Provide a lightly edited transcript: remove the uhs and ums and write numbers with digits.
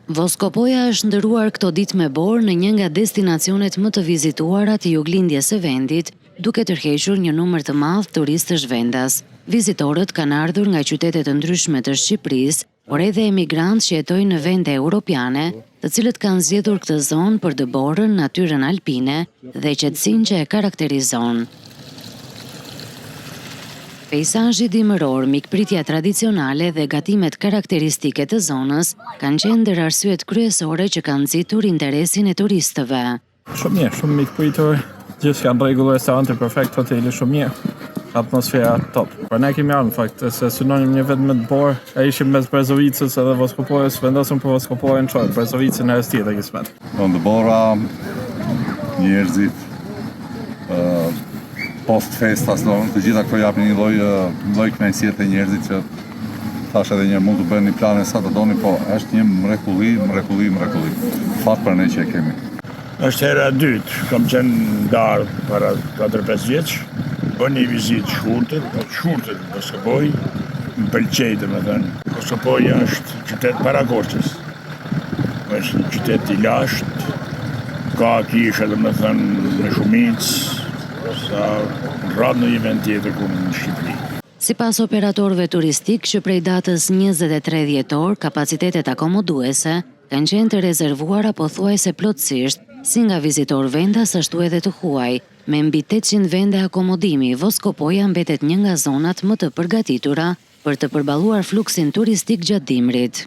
Voskopoja është ndëruar këto ditë me borë në një nga destinacionet më të vizituara të juglindjes së vendit, duke tërhequr një numër të madh turistësh vendas. Vizitorët kanë ardhur nga qytete të ndryshme të Shqipërisë, por edhe emigrantë që jetojnë në vende europiane, të cilët kanë zgjedhur këtë zonë për dëborën, natyrën alpine dhe qetësinë që e karakterizon. Peizazhi dimëror, mikpritja tradicionale dhe gatimet karakteristike të zonës kanë qenë ndër arsyet kryesore që kanë nxitur interesin e turistëve. Shumë mirë, shumë mikpritur, gjithçka në rregull, restorante perfekt, hoteli shumë mirë. Atmosfera top. Por ne kemi ardhur në fakt, se synonim një vend më të borë, e ishim mes Brezovicës edhe Voskopojës, vendosëm për Voskopojën çoj, Brezovicën e resti dhe kismet. Në bora, njerëzit, post festas, të gjitha këto japin një lloj kënaqësie te njerëzit që thash edhe një mund të bëni plane sa të doni, po është një mrekulli. Fat për ne që e kemi. Është hera e dytë, kam qenë darë para 4-5 vjeç. Bën një vizitë shkurtër Voskopoj, më pëlqej domethënë. Voskopoja është qytet para Korçës. Është një qytet i lashtë, ka kisha domethënë me shumicë, sa rradh në një vend tjetër ku në Shqipëri. Sipas operatorëve turistik që prej datës 23 dhjetor, kapacitetet akomoduese kanë qenë të rezervuara pothuajse plotësisht, si nga vizitor vendas ashtu edhe të huaj. Me mbi 800 vende akomodimi, Voskopoja mbetet një nga zonat më të përgatitura për të përballuar fluksin turistik gjatë dimrit.